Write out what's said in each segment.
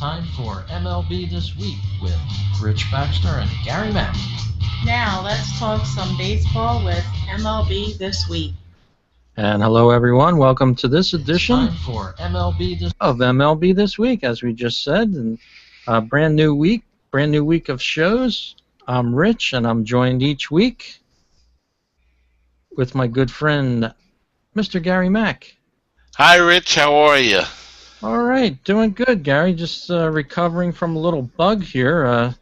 time for MLB This Week with Rich Baxter and Gary Mack. Now let's talk some baseball with MLB This Week. And hello, everyone. Welcome to this edition Time for of MLB This Week, as we just said. And brand new week of shows. I'm Rich, and I'm joined each week with my good friend, Mr. Gary Mack. Hi, Rich. How are you? All right, doing good, Gary. Just recovering from a little bug here.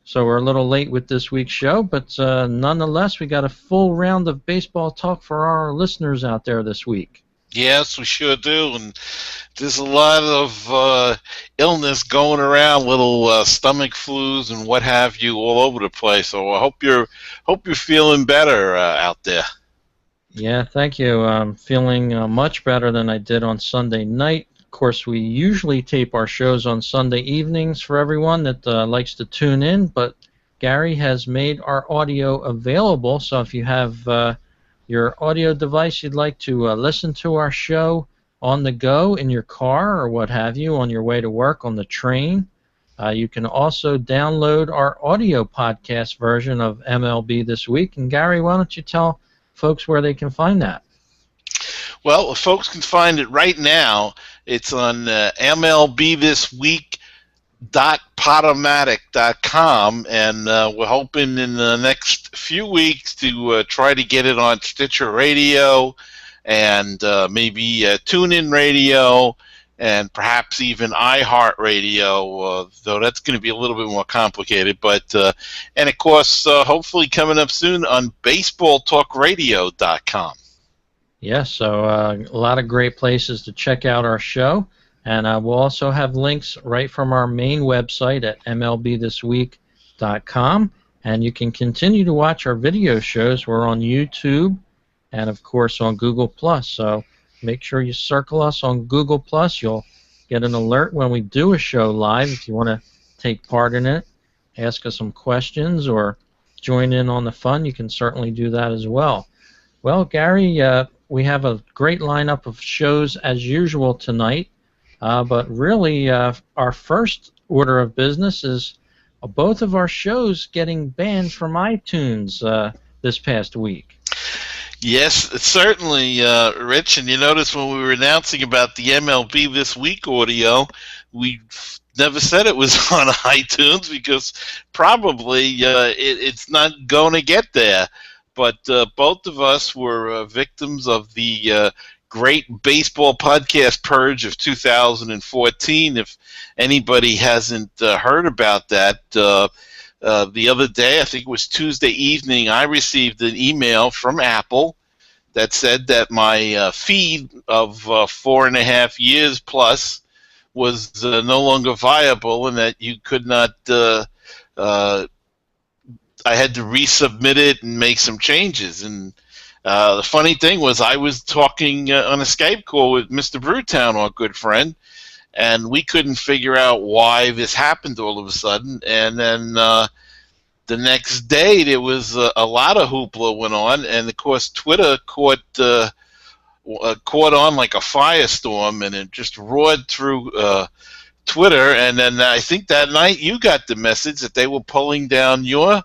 So we're a little late with this week's show, but nonetheless, we got a full round of baseball talk for our listeners out there this week. Yes, we sure do. And there's a lot of illness going around, little stomach flus and what have you, all over the place. So I hope you're feeling better out there. Yeah, thank you. I'm feeling much better than I did on Sunday night. Of course, we usually tape our shows on Sunday evenings for everyone that likes to tune in, but Gary has made our audio available, so if you have your audio device you'd like to listen to our show on the go in your car or what have you, on your way to work, on the train, you can also download our audio podcast version of MLB This Week. And Gary, why don't you tell folks where they can find that? Well, folks can find it right now. It's on mlbthisweek.podomatic.com, and we're hoping in the next few weeks to try to get it on Stitcher Radio and maybe TuneIn Radio and perhaps even iHeartRadio, though that's going to be a little bit more complicated. But and of course, hopefully coming up soon on BaseballTalkRadio.com. Yes, so a lot of great places to check out our show, and we'll also have links right from our main website at mlbthisweek.com, and you can continue to watch our video shows. We're on YouTube and, of course, on Google+. So make sure you circle us on Google+. You'll get an alert when we do a show live. If you want to take part in it, ask us some questions, or join in on the fun, you can certainly do that as well. Well, Gary, we have a great lineup of shows as usual tonight, but really our first order of business is both of our shows getting banned from iTunes this past week. Yes, certainly, Rich. And you notice when we were announcing about the MLB This Week audio, we never said it was on iTunes because probably it's not going to get there. But both of us were victims of the great baseball podcast purge of 2014. If anybody hasn't heard about that, the other day, I think it was Tuesday evening, I received an email from Apple that said that my feed of 4.5 years plus was no longer viable, and that you could not I had to resubmit it and make some changes. And the funny thing was, I was talking on a Skype call with Mr. Brewtown, our good friend, and we couldn't figure out why this happened all of a sudden. And then the next day, there was a lot of hoopla went on, and of course, Twitter caught on like a firestorm, and it just roared through Twitter. And then I think that night you got the message that they were pulling down your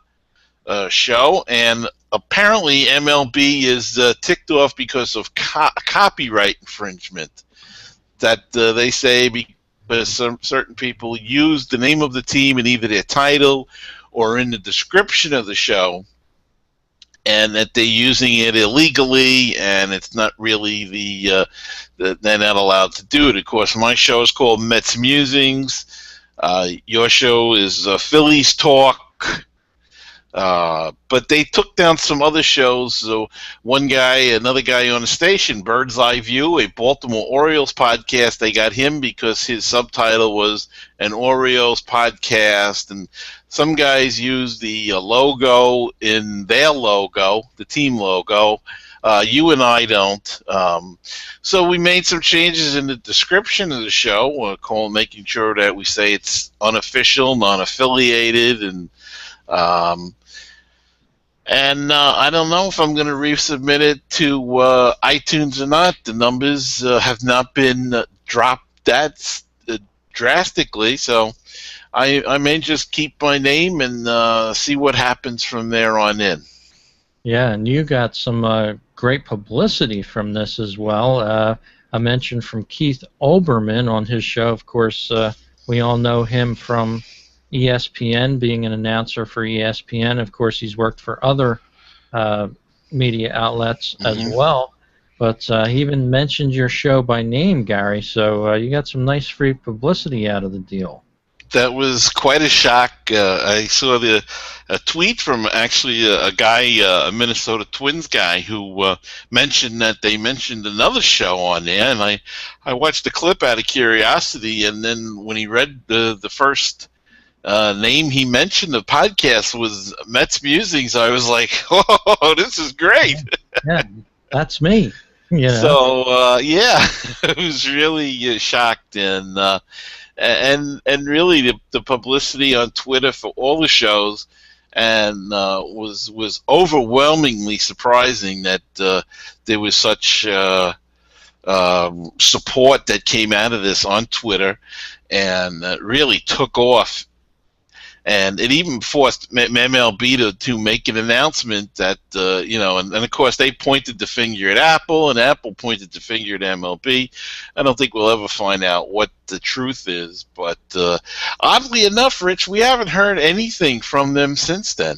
show, and apparently MLB is ticked off because of copyright infringement. That they say because some certain people use the name of the team in either their title or in the description of the show, and that they're using it illegally, and it's not really they're not allowed to do it. Of course, my show is called Mets Musings. Your show is Phillies Talk. But they took down some other shows. So another guy on the station, Bird's Eye View, a Baltimore Orioles podcast, they got him because his subtitle was an Orioles podcast. And some guys use the logo in their logo, the team logo. You and I don't. So we made some changes in the description of the show, making sure that we say it's unofficial, non-affiliated, and I don't know if I'm going to resubmit it to iTunes or not. The numbers have not been dropped drastically. So I may just keep my name and see what happens from there on in. Yeah, and you got some great publicity from this as well. A mention from Keith Olbermann on his show. Of course, we all know him from ESPN, being an announcer for ESPN. Of course, he's worked for other media outlets as well. But he even mentioned your show by name, Gary, so you got some nice free publicity out of the deal. That was quite a shock. I saw a tweet from actually a guy, a Minnesota Twins guy, who mentioned that they mentioned another show on there, and I watched the clip out of curiosity, and then when he read the first name he mentioned, the podcast was Mets Musings. I was like, "Oh, this is great!" Yeah, that's me. You know? So yeah, I was really shocked and really the publicity on Twitter for all the shows, and was overwhelmingly surprising that there was such support that came out of this on Twitter, and really took off. And it even forced MLB to make an announcement that, and of course they pointed the finger at Apple, and Apple pointed the finger at MLB. I don't think we'll ever find out what the truth is, but oddly enough, Rich, we haven't heard anything from them since then.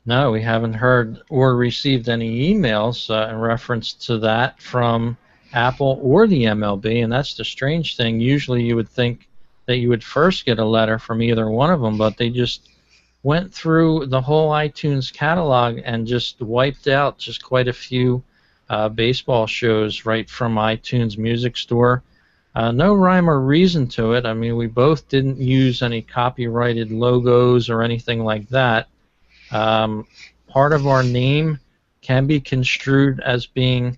No, we haven't heard or received any emails in reference to that from Apple or the MLB, and that's the strange thing. Usually you would think that you would first get a letter from either one of them, but they just went through the whole iTunes catalog and just wiped out just quite a few baseball shows right from iTunes Music Store. No rhyme or reason to it. I mean, we both didn't use any copyrighted logos or anything like that. Part of our name can be construed as being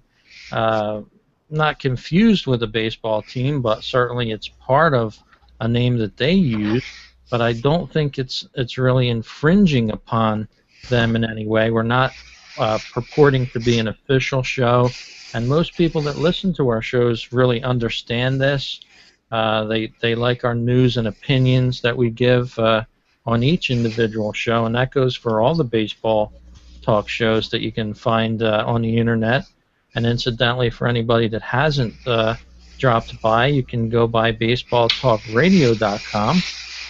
not confused with a baseball team, but certainly it's part of a name that they use, but I don't think it's really infringing upon them in any way. We're not purporting to be an official show, and most people that listen to our shows really understand this. They like our news and opinions that we give on each individual show, and that goes for all the baseball talk shows that you can find on the internet. And incidentally, for anybody that hasn't dropped by, you can go by baseballtalkradio.com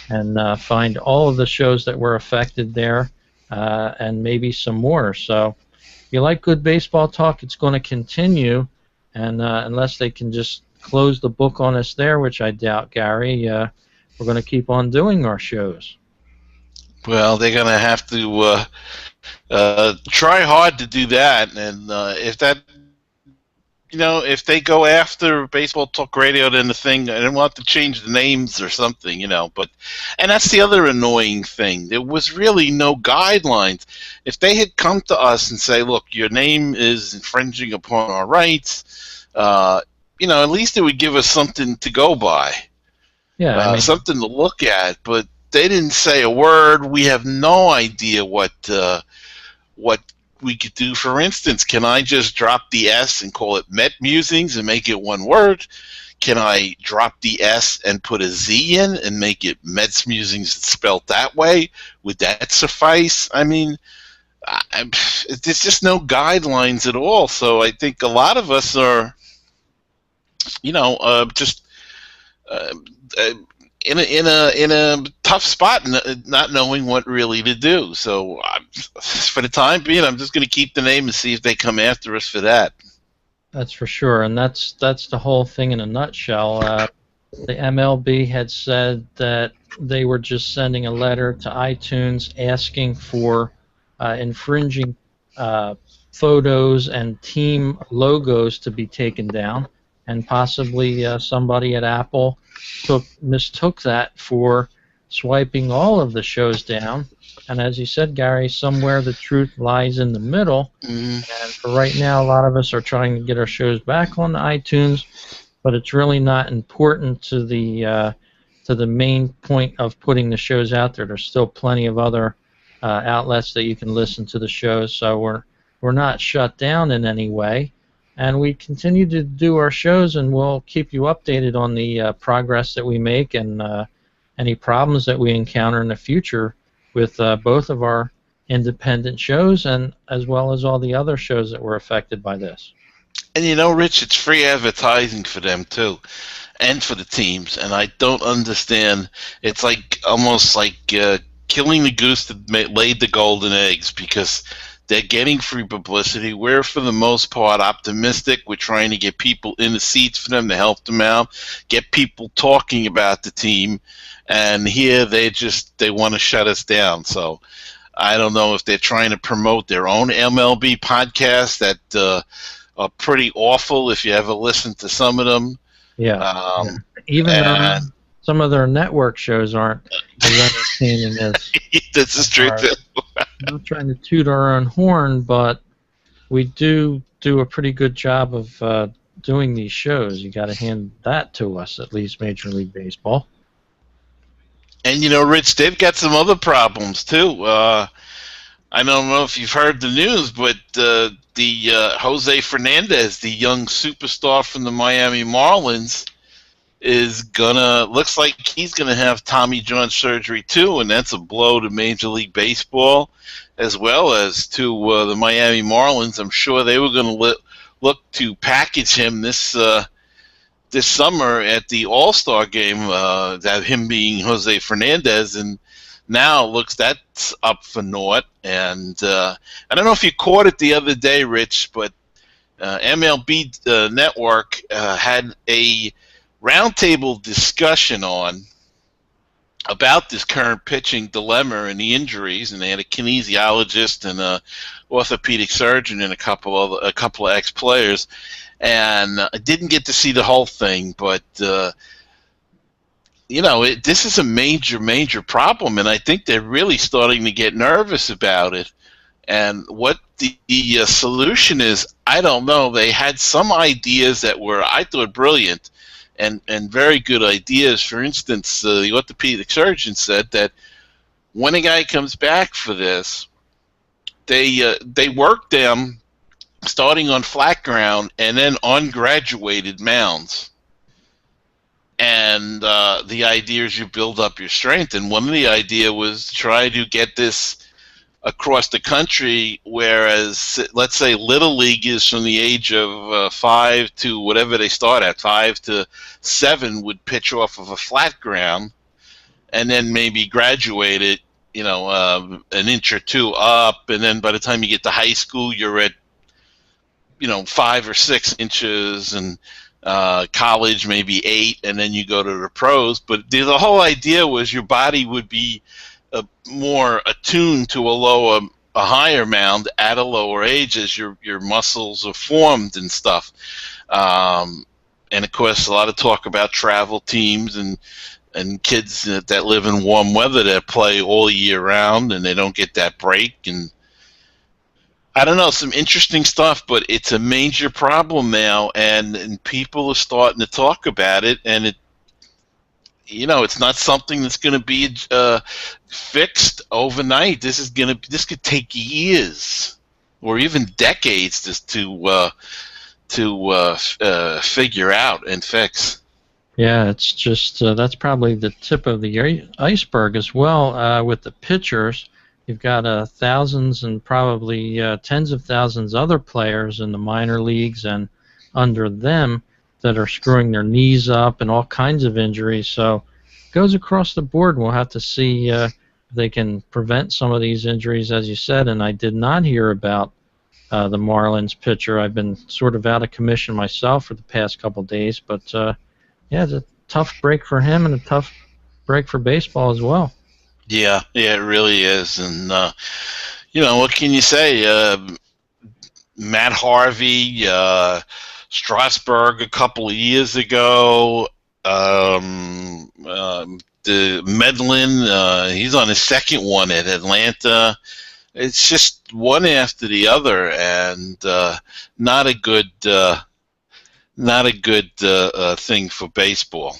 and find all of the shows that were affected there, and maybe some more. So if you like good baseball talk, it's going to continue, and unless they can just close the book on us there, which I doubt, Gary, we're going to keep on doing our shows. Well, they're going to have to try hard to do that, and if they go after Baseball Talk Radio, then I don't want to change the names or something, and that's the other annoying thing. There was really no guidelines. If they had come to us and say, look, your name is infringing upon our rights, at least it would give us something to go by. Yeah, something to look at, but they didn't say a word. We have no idea what we could do. For instance, can I just drop the S and call it Met Musings and make it one word? Can I drop the S and put a Z in and make it Mets Musings spelled that way? Would that suffice? I mean, there's just no guidelines at all. So I think a lot of us are, just in a tough spot, not knowing what really to do. So for the time being, I'm just going to keep the name and see if they come after us for that. That's for sure, and that's the whole thing in a nutshell. The MLB had said that they were just sending a letter to iTunes asking for infringing photos and team logos to be taken down, and possibly somebody at Apple mistook that for swiping all of the shows down. And as you said, Gary, somewhere the truth lies in the middle. And for right now, a lot of us are trying to get our shows back on iTunes, but it's really not important to the main point of putting the shows out there. There's still plenty of other outlets that you can listen to the shows, so we're not shut down in any way. And we continue to do our shows, and we'll keep you updated on the progress that we make and any problems that we encounter in the future with both of our independent shows and as well as all the other shows that were affected by this. And you know, Rich, it's free advertising for them too, and for the teams. And I don't understand. It's like almost like killing the goose that laid the golden eggs, because they're getting free publicity. We're, for the most part, optimistic. We're trying to get people in the seats for them to help them out, get people talking about the team. And here they want to shut us down. So I don't know if they're trying to promote their own MLB podcasts that are pretty awful if you ever listen to some of them. Yeah. Even some of their network shows aren't as entertaining as. This is true too. I'm not trying to toot our own horn, but we do a pretty good job of doing these shows. You got to hand that to us, at least Major League Baseball. And you know, Rich, they've got some other problems too. I don't know if you've heard the news, but the Jose Fernandez, the young superstar from the Miami Marlins, looks like he's gonna have Tommy John surgery too, and that's a blow to Major League Baseball as well as to the Miami Marlins. I'm sure they were gonna look to package him this summer at the All-Star game, that him being Jose Fernandez, and now it looks that's up for naught. And I don't know if you caught it the other day, Rich, but MLB Network had a roundtable discussion about this current pitching dilemma and the injuries, and they had a kinesiologist and a orthopedic surgeon and a couple of ex-players. And I didn't get to see the whole thing, but you know, this is a major problem, and I think they're really starting to get nervous about it. And what the solution is, I don't know. They had some ideas that were, I thought, brilliant and very good ideas. For instance, the orthopedic surgeon said that when a guy comes back for this, they work them starting on flat ground and then on graduated mounds. And the idea is you build up your strength. And one of the idea was to try to get this across the country, whereas, let's say, Little League is from the age of 5 to whatever they start at, 5 to 7, would pitch off of a flat ground, and then maybe graduate it, you know, an inch or two up, and then by the time you get to high school, you're at, you know, 5 or 6 inches, and college maybe 8, and then you go to the pros. But the whole idea was your body would be more attuned to a higher mound at a lower age as your muscles are formed and stuff. And of course, a lot of talk about travel teams and kids that live in warm weather that play all year round and they don't get that break. And I don't know, some interesting stuff, but it's a major problem now, and people are starting to talk about it, and it's not something that's going to be fixed overnight. This could take years or even decades just to figure out and fix. Yeah, it's just that's probably the tip of the iceberg as well. With the pitchers, you've got thousands and probably tens of thousands other players in the minor leagues and under them that are screwing their knees up and all kinds of injuries. So it goes across the board, and we'll have to see if they can prevent some of these injuries, as you said. And I did not hear about the Marlins pitcher. I've been sort of out of commission myself for the past couple of days, but yeah, it's a tough break for him and a tough break for baseball as well. Yeah, it really is. And, what can you say? Matt Harvey, Strasburg a couple of years ago, the Medlin, he's on his second one at Atlanta. It's just one after the other, and not a good thing for baseball.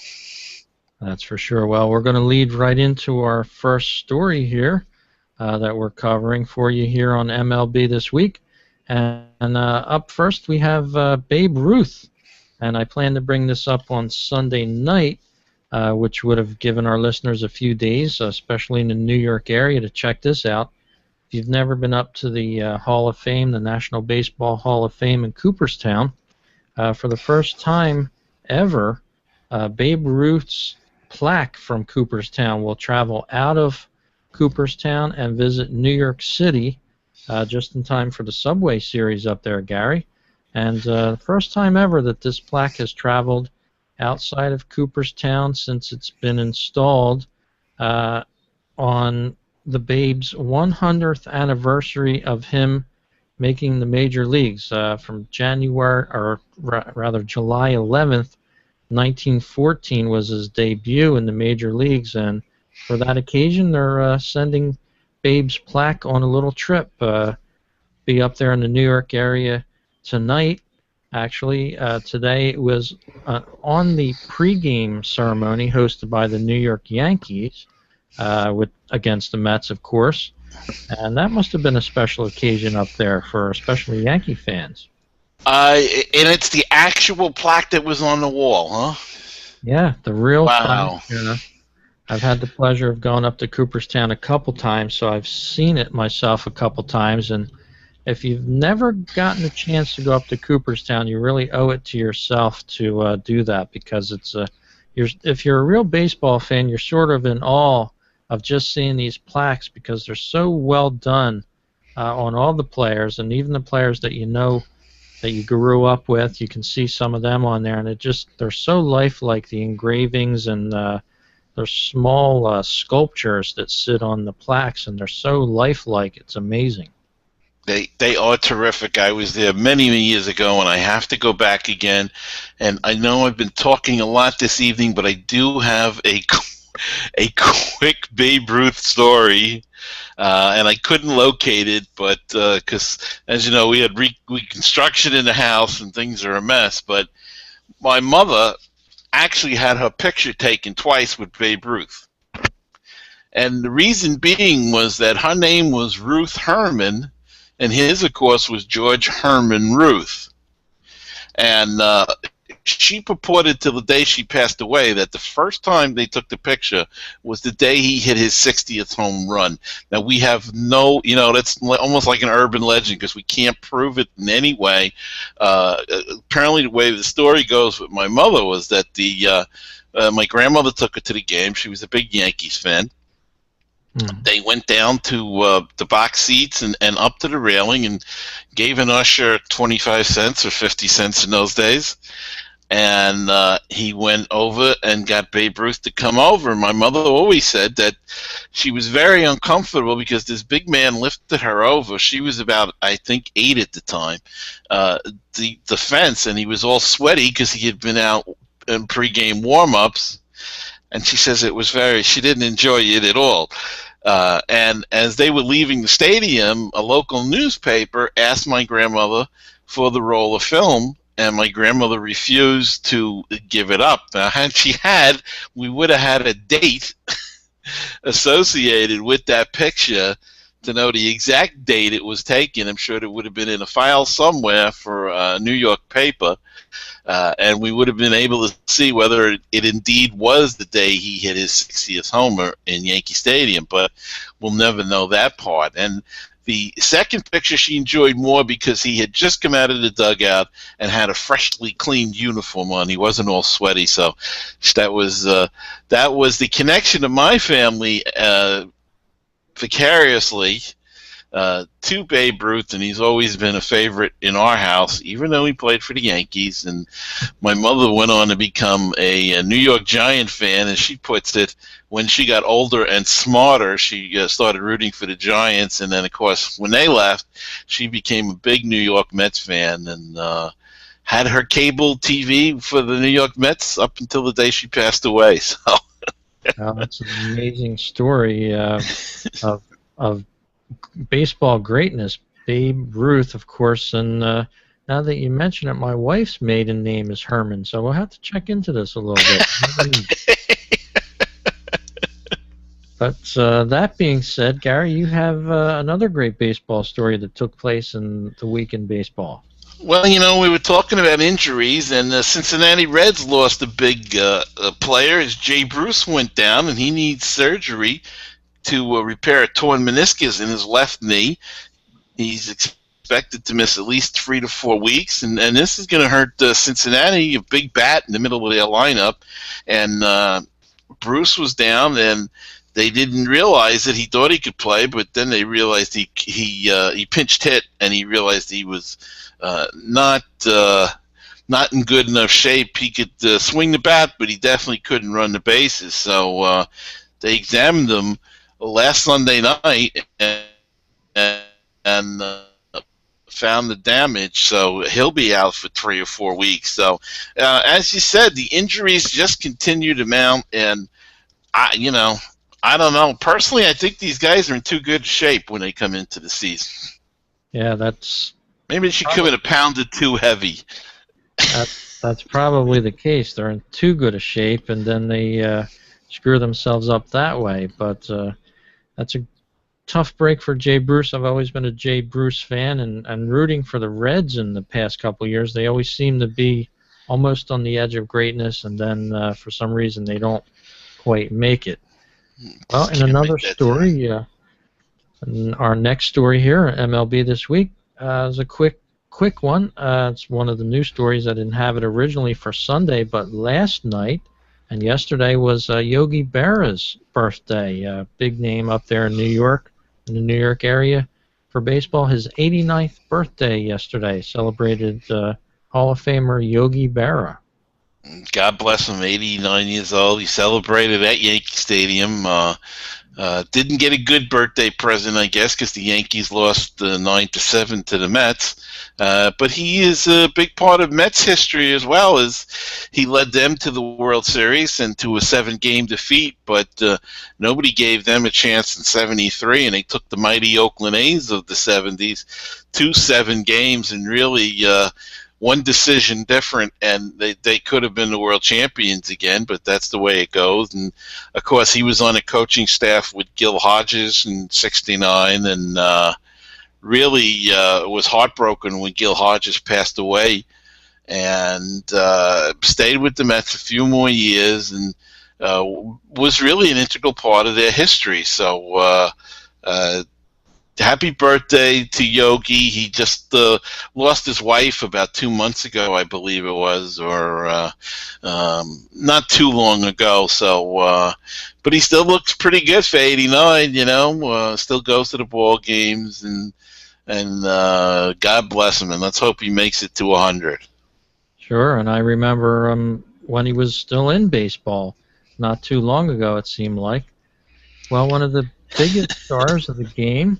That's for sure. Well, we're going to lead right into our first story here that we're covering for you here on MLB This Week. And up first we have Babe Ruth, and I plan to bring this up on Sunday night, which would have given our listeners a few days, especially in the New York area, to check this out. If you've never been up to the Hall of Fame, the National Baseball Hall of Fame in Cooperstown, for the first time ever, Babe Ruth's plaque from Cooperstown will travel out of Cooperstown and visit New York City just in time for the Subway Series up there, Gary. And the first time ever that this plaque has traveled outside of Cooperstown since it's been installed on the Babe's 100th anniversary of him making the major leagues from January, or rather July 11th, 1914 was his debut in the major leagues, and for that occasion they're sending Babe's plaque on a little trip. Be up there in the New York area tonight. Actually, today it was on the pregame ceremony hosted by the New York Yankees against the Mets, of course. And that must have been a special occasion up there for especially Yankee fans. And it's the actual plaque that was on the wall, huh? Yeah, the real Wow. plaque. I've had the pleasure of going up to Cooperstown a couple times, so I've seen it myself a couple times. And if you've never gotten a chance to go up to Cooperstown, you really owe it to yourself to do that, because if you're a real baseball fan, you're sort of in awe of just seeing these plaques, because they're so well done on all the players, and even the players that you know that you grew up with. You can see some of them on there, and they're so lifelike, the engravings, and they're small sculptures that sit on the plaques, and they're so lifelike. It's amazing. They are terrific. I was there many, many years ago, and I have to go back again. And I know I've been talking a lot this evening, but I do have a quick Babe Ruth story, and I couldn't locate it, but because, as you know, we had reconstruction in the house and things are a mess. But my mother actually had her picture taken twice with Babe Ruth, and the reason being was that her name was Ruth Herman, and his, of course, was George Herman Ruth. And she purported till the day she passed away that the first time they took the picture was the day he hit his 60th home run. Now, we have no, that's almost like an urban legend, because we can't prove it in any way. Apparently, the way the story goes with my mother was that my grandmother took her to the game. She was a big Yankees fan. They went down to the box seats and up to the railing and gave an usher 25 cents or 50 cents in those days. And he went over and got Babe Ruth to come over. And my mother always said that she was very uncomfortable because this big man lifted her over. She was about, I think, 8 at the time, the fence, and he was all sweaty because he had been out in pregame warm-ups. And she says she didn't enjoy it at all. And as they were leaving the stadium, a local newspaper asked my grandmother for the roll of film, and my grandmother refused to give it up. Now, we would have had a date associated with that picture to know the exact date it was taken. I'm sure it would have been in a file somewhere for a New York paper. And we would have been able to see whether it indeed was the day he hit his 60th homer in Yankee Stadium, but we'll never know that part. And the second picture she enjoyed more because he had just come out of the dugout and had a freshly cleaned uniform on. He wasn't all sweaty, so that was the connection to my family vicariously to Babe Ruth, and he's always been a favorite in our house, even though he played for the Yankees. And my mother went on to become a New York Giant fan, and she puts it, when she got older and smarter, she started rooting for the Giants, and then, of course, when they left, she became a big New York Mets fan, and had her cable TV for the New York Mets up until the day she passed away. So. That's an amazing story of baseball greatness. Babe Ruth, of course, and now that you mention it, my wife's maiden name is Herman, so we'll have to check into this a little bit. But that being said, Gary, you have another great baseball story that took place in the week in baseball. Well, we were talking about injuries, and the Cincinnati Reds lost a big player as Jay Bruce went down, and he needs surgery to repair a torn meniscus in his left knee. He's expected to miss at least 3 to 4 weeks, and this is going to hurt Cincinnati, a big bat in the middle of their lineup. And Bruce was down, and they didn't realize that he thought he could play, but then they realized he pinched hit, and he realized he was not in good enough shape. He could swing the bat, but he definitely couldn't run the bases. So they examined him last Sunday night and found the damage. So he'll be out for 3 or 4 weeks. So as you said, the injuries just continue to mount, and I don't know. Personally, I think these guys are in too good shape when they come into the season. Yeah, that's maybe they should come in a pounded too heavy. That's probably the case. They're in too good a shape, and then they screw themselves up that way. But that's a tough break for Jay Bruce. I've always been a Jay Bruce fan, and rooting for the Reds in the past couple of years. They always seem to be almost on the edge of greatness, and then for some reason they don't quite make it. Well, in another story, our next story here, MLB This Week, is a quick one. It's one of the news stories I didn't have it originally for Sunday, but last night and yesterday was Yogi Berra's birthday. Big name up there in New York, in the New York area for baseball. His 89th birthday yesterday. Celebrated Hall of Famer Yogi Berra. God bless him, 89 years old. He celebrated at Yankee Stadium. Didn't get a good birthday present, I guess, because the Yankees lost 9-7 to the Mets. But he is a big part of Mets history as well, as he led them to the World Series and to a 7-game defeat. But nobody gave them a chance in '73, and they took the mighty Oakland A's of the '70s to 7 games, and really one decision different, and they could have been the world champions again, but that's the way it goes. And of course, he was on a coaching staff with Gil Hodges in '69, and really was heartbroken when Gil Hodges passed away, and stayed with the Mets a few more years, and was really an integral part of their history. So happy birthday to Yogi. He just lost his wife about 2 months ago, I believe it was, or not too long ago. So, but he still looks pretty good for 89. Still goes to the ball games, and God bless him. And let's hope he makes it to 100. Sure, and I remember when he was still in baseball, not too long ago. It seemed like. Well, one of the biggest stars of the game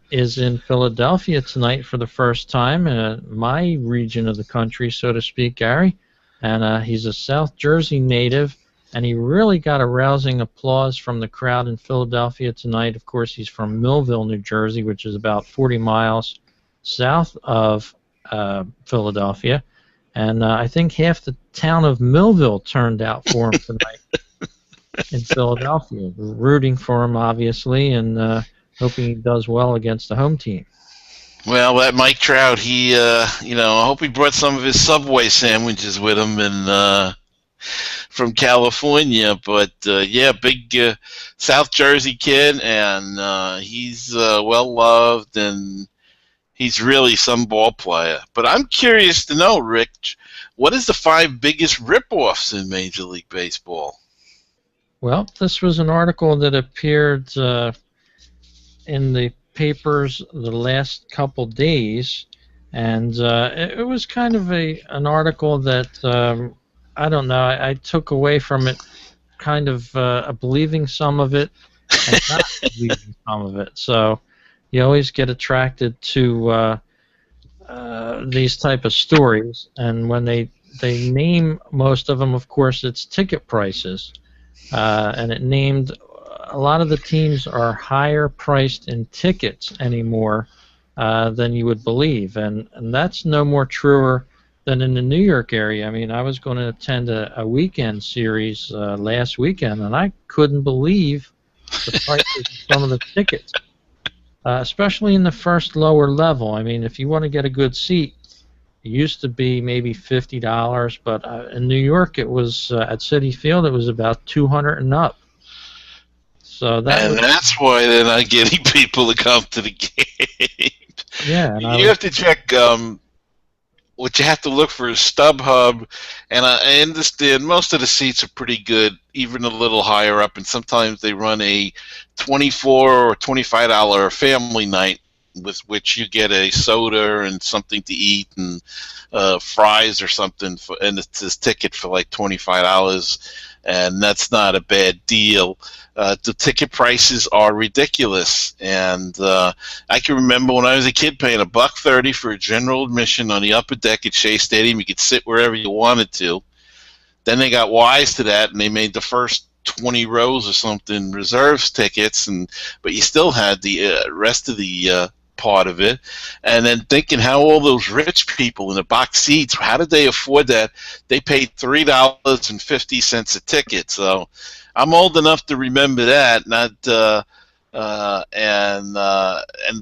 is in Philadelphia tonight for the first time in my region of the country, so to speak, Gary. And he's a South Jersey native, and he really got a rousing applause from the crowd in Philadelphia tonight. Of course, he's from Millville, New Jersey, which is about 40 miles south of Philadelphia. And I think half the town of Millville turned out for him tonight in Philadelphia, rooting for him, obviously, and hoping he does well against the home team. Well, that Mike Trout, he, I hope he brought some of his Subway sandwiches with him and from California. But, yeah, big South Jersey kid, and he's well-loved, and he's really some ball player. But I'm curious to know, Rick, what is the 5 biggest rip-offs in Major League Baseball? Well, this was an article that appeared in the papers the last couple days, and it was kind of an article that I don't know. I took away from it kind of believing some of it and not believing some of it. So you always get attracted to these type of stories, and when they name most of them, of course, it's ticket prices, and it named. A lot of the teams are higher priced in tickets anymore than you would believe, and that's no more truer than in the New York area. I mean, I was going to attend a weekend series last weekend, and I couldn't believe the prices of some of the tickets, especially in the first lower level. I mean, if you want to get a good seat, it used to be maybe $50, but in New York it was at Citi Field it was about 200 and up. So that And was that's why they're not getting people to come to the game. yeah, and I You was have to check. What you have to look for is StubHub, and I understand most of the seats are pretty good, even a little higher up, and sometimes they run a $24 or $25 family night with which you get a soda and something to eat and fries or something, and it's this ticket for like $25, and that's not a bad deal. The ticket prices are ridiculous, and I can remember when I was a kid paying $1.30 for a general admission on the upper deck at Shea Stadium. You could sit wherever you wanted to. Then they got wise to that, and they made the first 20 rows or something reserves tickets, but you still had the rest of the part of it. And then thinking how all those rich people in the box seats, how did they afford that? They paid $3.50 a ticket. So I'm old enough to remember that, and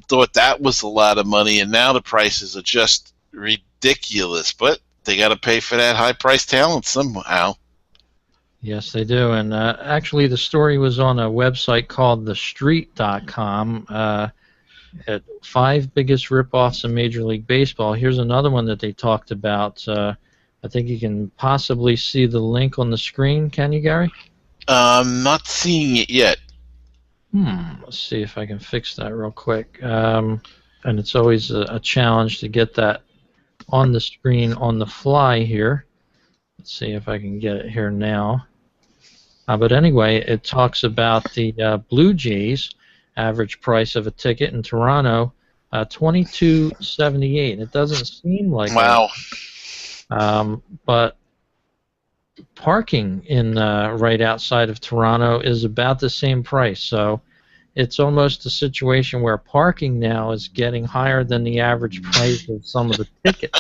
thought that was a lot of money. And now the prices are just ridiculous. But they got to pay for that high-priced talent somehow. yes, they do. And actually, the story was on a website called TheStreet.com. At 5 biggest ripoffs in Major League Baseball. Here's another one that they talked about. I think you can possibly see the link on the screen. Can you, Gary? I'm not seeing it yet. Let's see if I can fix that real quick. And it's always a challenge to get that on the screen on the fly here. Let's see if I can get it here now. But anyway, it talks about the Blue Jays. Average price of a ticket in Toronto, $22.78. It doesn't seem like Wow. But parking in right outside of Toronto is about the same price. So it's almost a situation where parking now is getting higher than the average price of some of the tickets.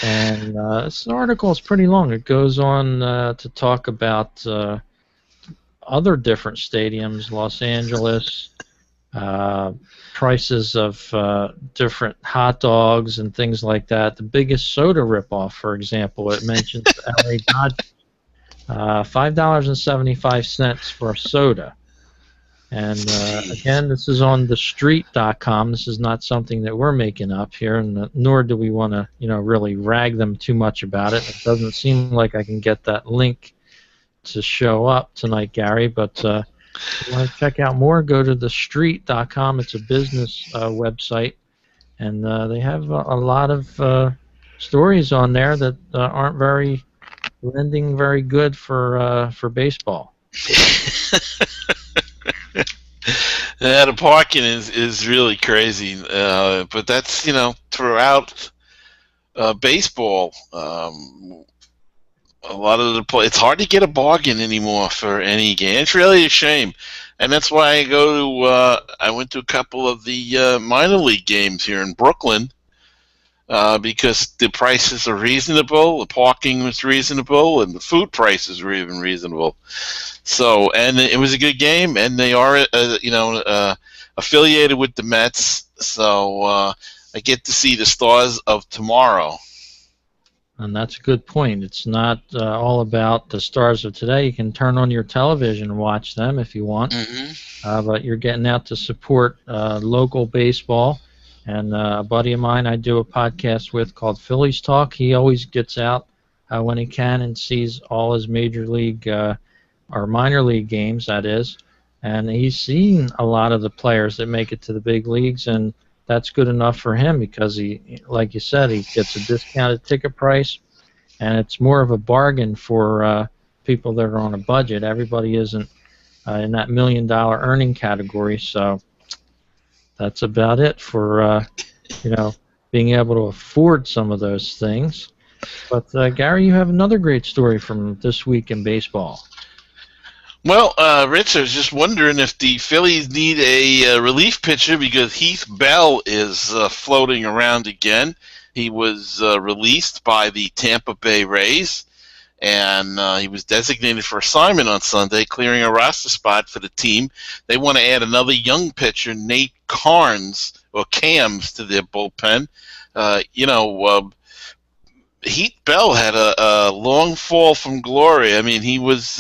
And this article is pretty long. It goes on to talk about other different stadiums, Los Angeles, prices of different hot dogs and things like that. The biggest soda ripoff, for example, it mentions LA Dodgers, $5.75 for a soda. And again, this is on thestreet.com. This is not something that we're making up here, and nor do we want to, really rag them too much about it. It doesn't seem like I can get that link to show up tonight, Gary, but if you want to check out more, go to thestreet.com. It's a business website, and they have a lot of stories on there that aren't lending very good for baseball. Yeah, the parking is really crazy, but that's throughout baseball. A lot of it's hard to get a bargain anymore for any game. It's really a shame, and that's why I went to a couple of the minor league games here in Brooklyn because the prices are reasonable, the parking was reasonable, and the food prices were even reasonable. So, and it was a good game, and they are affiliated with the Mets, so I get to see the stars of tomorrow. And that's a good point. It's not all about the stars of today. You can turn on your television and watch them if you want, but you're getting out to support local baseball. And a buddy of mine I do a podcast with called Phillies Talk, he always gets out when he can and sees all his major league or minor league games, that is. And he's seen a lot of the players that make it to the big leagues, and that's good enough for him because he, like you said, he gets a discounted ticket price, and it's more of a bargain for people that are on a budget. Everybody isn't in that $1 million earning category, so that's about it for being able to afford some of those things. But Gary, you have another great story from this week in baseball. Well, Rich, I was just wondering if the Phillies need a relief pitcher because Heath Bell is floating around again. he was released by the Tampa Bay Rays, and he was designated for assignment on Sunday, clearing a roster spot for the team. They want to add another young pitcher, Nate Carnes, or Cams, to their bullpen. Heath Bell had a long fall from glory. I mean, he was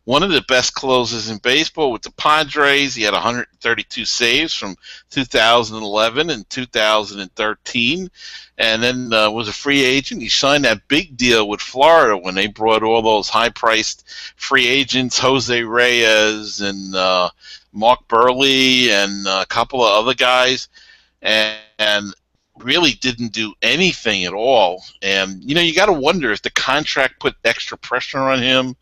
one of the best closers in baseball with the Padres. He had 132 saves from 2011 and 2013, and then was a free agent. He signed that big deal with Florida when they brought all those high-priced free agents, Jose Reyes and Mark Burley and a couple of other guys, and really didn't do anything at all. And you got to wonder if the contract put extra pressure on him,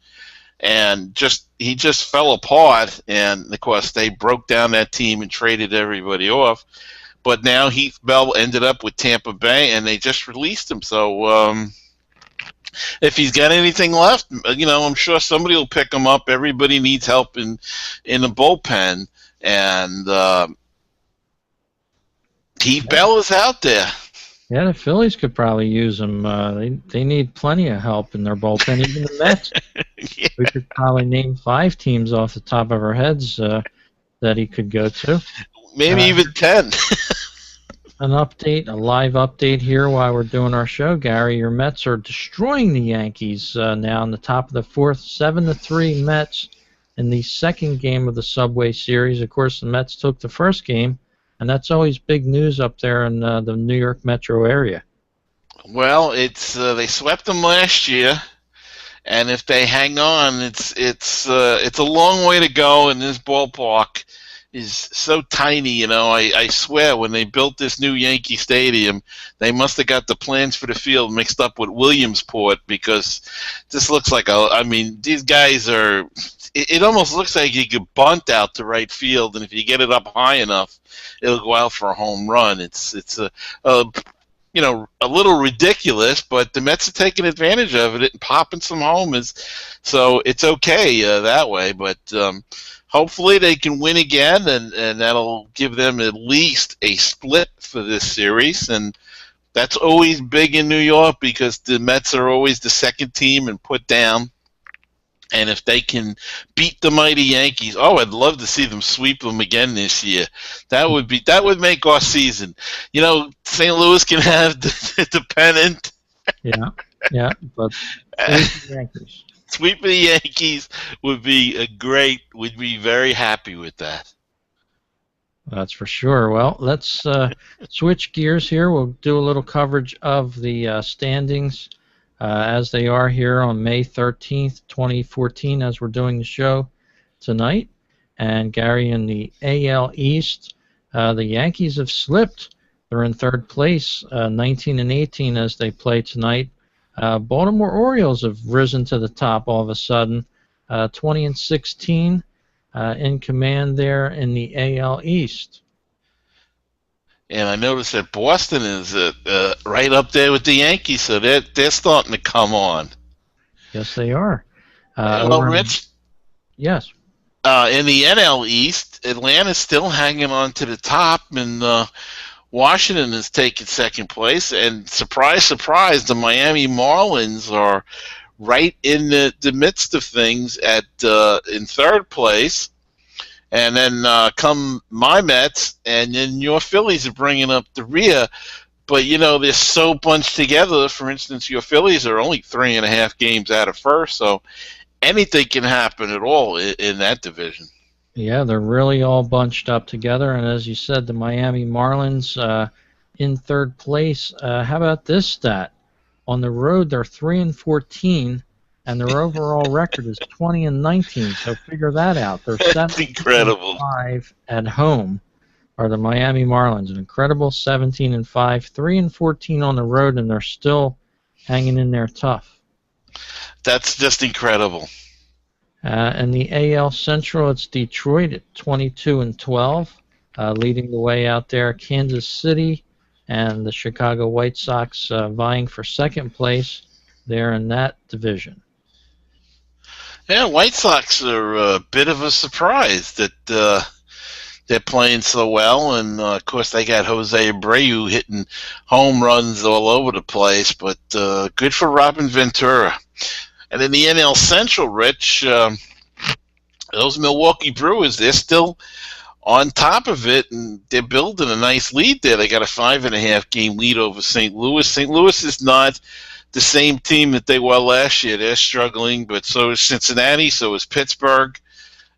and he just fell apart. And of course they broke down that team and traded everybody off. But now Heath Bell ended up with Tampa Bay, and they just released him. So if he's got anything left, I'm sure somebody will pick him up. Everybody needs help in the bullpen, and Heath Bell is out there. Yeah, the Phillies could probably use him. They need plenty of help in their bullpen. Even the Mets. Yeah. We could probably name 5 teams off the top of our heads that he could go to. Maybe even 10. A live update here while we're doing our show, Gary. Your Mets are destroying the Yankees now in the top of the 4th, 7-3 Mets in the second game of the Subway Series. Of course, the Mets took the first game. And that's always big news up there in the New York metro area. Well, it's they swept them last year, and if they hang on, it's a long way to go. And this ballpark is so tiny. I swear when they built this new Yankee Stadium, they must have got the plans for the field mixed up with Williamsport, because this looks like these guys are. It almost looks like you could bunt out to right field, and if you get it up high enough, it'll go out for a home run. It's a little ridiculous, but the Mets are taking advantage of it and popping some homers, so it's okay that way. But hopefully they can win again, and that'll give them at least a split for this series, and that's always big in New York because the Mets are always the second team and put down. And if they can beat the mighty Yankees, I'd love to see them sweep them again this year. That would make our season. St. Louis can have the pennant. Yeah, but sweeping the Yankees would be great. We'd be very happy with that. That's for sure. Well, let's switch gears here. We'll do a little coverage of the standings. As they are here on May 13th, 2014, as we're doing the show tonight. And Gary, in the AL East, the Yankees have slipped. They're in 3rd place, 19-18 as they play tonight. Baltimore Orioles have risen to the top all of a sudden, 20-16 in command there in the AL East. And I noticed that Boston is right up there with the Yankees, so they're starting to come on. Yes, they are. Rich? Yes. In the NL East, Atlanta's still hanging on to the top, and Washington is taking 2nd place. And surprise, surprise, the Miami Marlins are right in the midst of things in 3rd place. And then come my Mets, and then your Phillies are bringing up the rear. But, they're so bunched together. For instance, your Phillies are only 3.5 games out of first, so anything can happen at all in that division. Yeah, they're really all bunched up together. And as you said, the Miami Marlins in 3rd place. How about this stat? On the road, they're 3-14. And their overall record is 20-19. So figure that out. They're 7-5 at home. Are the Miami Marlins an incredible 17-5, 3-14 on the road, and they're still hanging in there tough. That's just incredible. And the AL Central, it's Detroit at 22-12, leading the way out there. Kansas City and the Chicago White Sox vying for 2nd place there in that division. Yeah, White Sox are a bit of a surprise that they're playing so well, and of course they got Jose Abreu hitting home runs all over the place. But good for Robin Ventura. And in the NL Central, Rich, those Milwaukee Brewers, they're still on top of it, and they're building a nice lead there. They got a 5.5 game lead over St. Louis. St. Louis is not the same team that they were last year. They're struggling, but so is Cincinnati, so is Pittsburgh.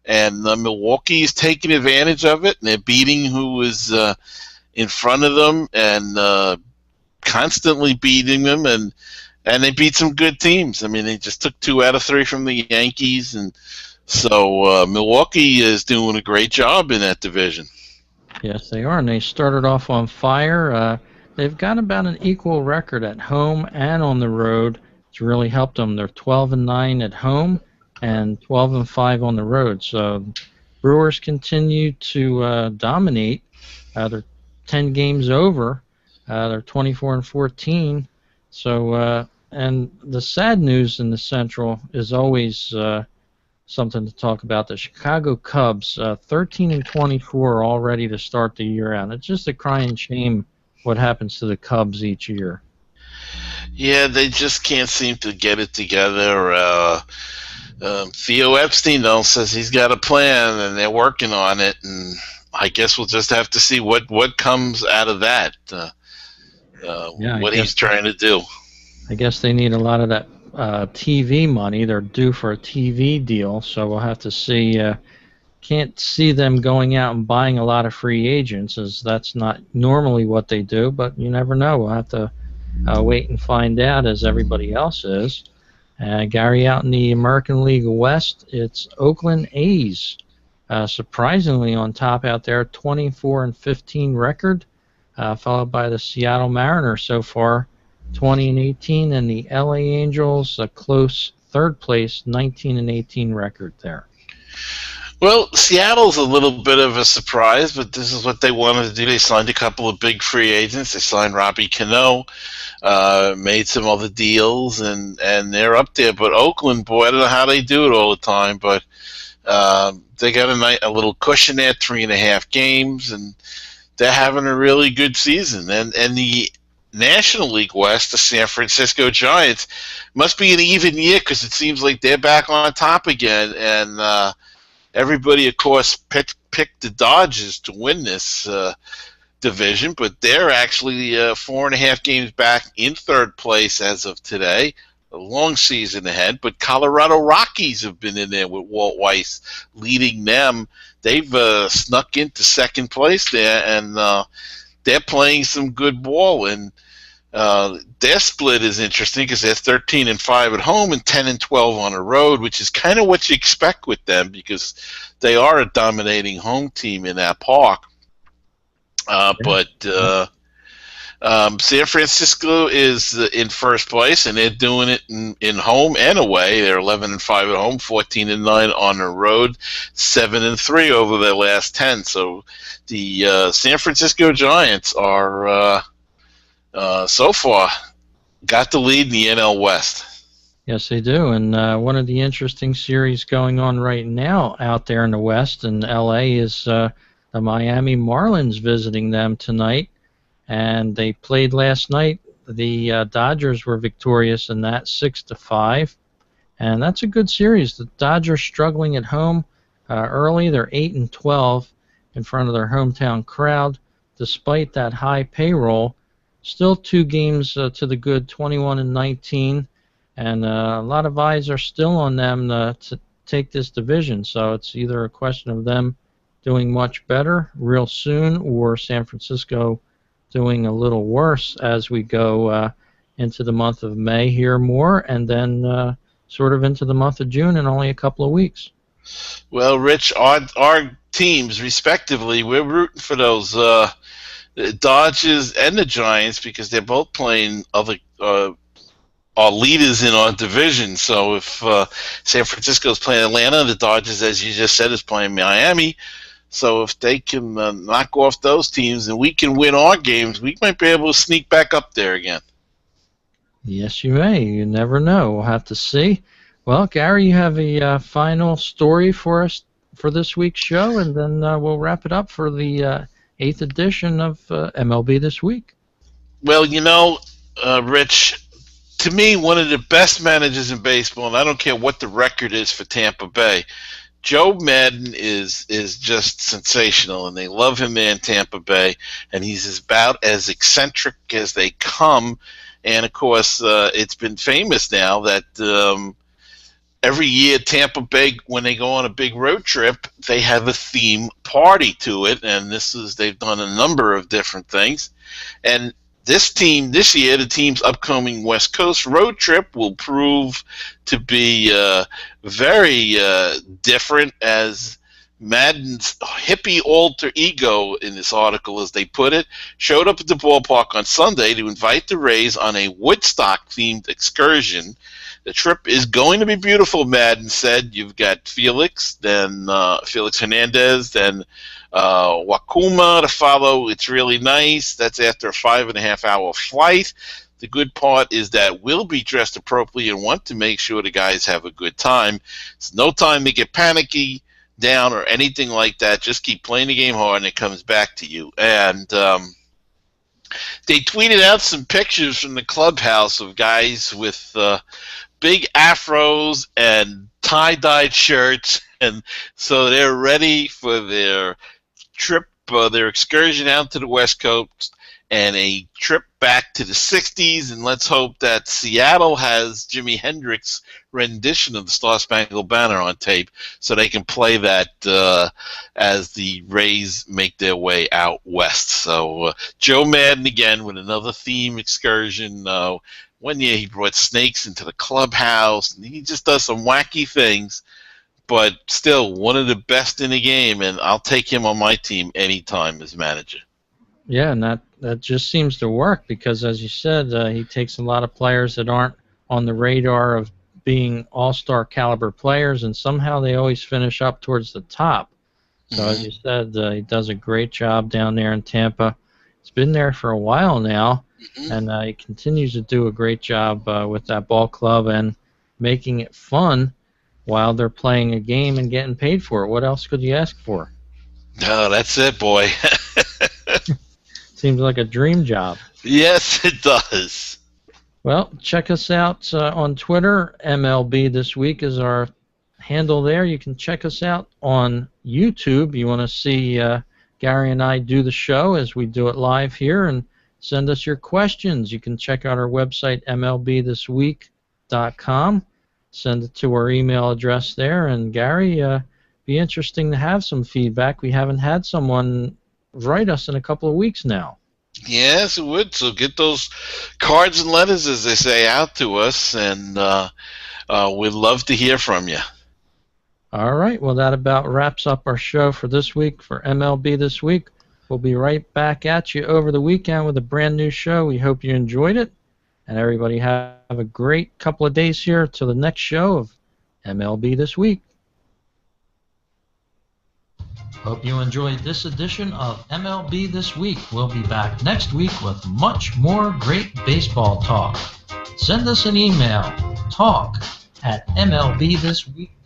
And Milwaukee is taking advantage of it, and they're beating who was in front of them and constantly beating them. And they beat some good teams. I mean, they just took 2 out of 3 from the Yankees, and so Milwaukee is doing a great job in that division. Yes, they are, and they started off on fire. They've got about an equal record at home and on the road. It's really helped them. They're 12-9 at home and 12-5 on the road. So Brewers continue to dominate. They're 10 games over. They're 24-14. So and the sad news in the Central is always something to talk about. The Chicago Cubs, 13-24, all ready to start the year out. It's just a crying shame what happens to the Cubs each year. Yeah, they just can't seem to get it together. Theo Epstein, though, says he's got a plan, and they're working on it, and I guess we'll just have to see what comes out of that, what he's trying to do. I guess they need a lot of that TV money. They're due for a TV deal, so we'll have to see. Can't see them going out and buying a lot of free agents, as that's not normally what they do, but you never know. We'll have to wait and find out, as everybody else is. Gary, out in the American League West, it's Oakland A's, surprisingly on top out there, 24-15 record, followed by the Seattle Mariners so far, 20-18, and the LA Angels, a close third place, 19-18 record there. Well, Seattle's a little bit of a surprise, but this is what they wanted to do. They signed a couple of big free agents. They signed Robbie Cano, made some other deals, and they're up there. But Oakland, boy, I don't know how they do it all the time, but they got a little cushion there, 3.5 games, and they're having a really good season. And the National League West, the San Francisco Giants, must be an even year because it seems like they're back on top again, and everybody, of course, picked the Dodgers to win this division, but they're actually 4.5 games back in third place as of today. A long season ahead, but Colorado Rockies have been in there with Walt Weiss leading them. They've snuck into second place there, and they're playing some good ball. And their split is interesting because they're 13-5 at home and 10-12 on the road, which is kind of what you expect with them because they are a dominating home team in that park. But San Francisco is in first place, and they're doing it in home and away. They're 11-5 at home, 14-9 on the road, 7-3 over their last 10. So the San Francisco Giants are so far got the lead in the NL West. Yes, they do. And one of the interesting series going on right now out there in the West in L.A. is the Miami Marlins visiting them tonight. And they played last night. The Dodgers were victorious in that, 6-5. And that's a good series. The Dodgers struggling at home early. They're 8-12 in front of their hometown crowd. Despite that high payroll, still 2 games to the good, 21-19. And a lot of eyes are still on them to take this division. So it's either a question of them doing much better real soon or San Francisco doing a little worse as we go into the month of May here more, and then sort of into the month of June in only a couple of weeks. Well, Rich, our teams, respectively, we're rooting for those Dodgers and the Giants because they're both playing other our leaders in our division. So if San Francisco is playing Atlanta, the Dodgers, as you just said, is playing Miami. So if they can knock off those teams and we can win our games, we might be able to sneak back up there again. Yes, you may. You never know. We'll have to see. Well, Gary, you have a final story for us for this week's show, and then we'll wrap it up for the 8th edition of MLB This Week. Well, Rich, to me, one of the best managers in baseball, and I don't care what the record is for Tampa Bay, Joe Madden is just sensational, and they love him in Tampa Bay, and he's about as eccentric as they come. And, of course, it's been famous now that every year Tampa Bay, when they go on a big road trip, they have a theme party to it, and they've done a number of different things. And this year, the team's upcoming West Coast road trip will prove to be very different, as Madden's hippie alter ego, in this article as they put it, showed up at the ballpark on Sunday to invite the Rays on a Woodstock-themed excursion. The trip is going to be beautiful, Madden said. You've got Felix Hernandez, then Wakuma to follow. It's really nice. That's after a 5.5-hour flight. The good part is that we'll be dressed appropriately and want to make sure the guys have a good time. It's no time to get panicky, down, or anything like that. Just keep playing the game hard, and it comes back to you. And they tweeted out some pictures from the clubhouse of guys with big afros and tie-dyed shirts, and so they're ready for their trip, their excursion out to the West Coast, and a trip back to the 60s, and let's hope that Seattle has Jimi Hendrix rendition of the Star-Spangled Banner on tape so they can play that as the Rays make their way out west. So Joe Madden again with another theme excursion. One year he brought snakes into the clubhouse, and he just does some wacky things, but still one of the best in the game, and I'll take him on my team anytime as manager. Yeah, and that just seems to work because, as you said, he takes a lot of players that aren't on the radar of being all-star caliber players, and somehow they always finish up towards the top. So, as you said, he does a great job down there in Tampa. He's been there for a while now, and he continues to do a great job with that ball club and making it fun while they're playing a game and getting paid for it. What else could you ask for? Oh, that's it, boy. Seems like a dream job. Yes, it does. Well, check us out on Twitter. MLB This Week is our handle there. You can check us out on YouTube. You want to see Gary and I do the show as we do it live here, and send us your questions. You can check out our website, mlbthisweek.com. Send it to our email address there. And Gary, be interesting to have some feedback. We haven't had someone write us in a couple of weeks now. Yes, it would. So get those cards and letters, as they say, out to us, and we'd love to hear from you. All right. Well, that about wraps up our show for this week for MLB This Week. We'll be right back at you over the weekend with a brand new show. We hope you enjoyed it. And everybody have a great couple of days here till the next show of MLB This Week. Hope you enjoyed this edition of MLB This Week. We'll be back next week with much more great baseball talk. Send us an email, talk@mlbthisweek.com.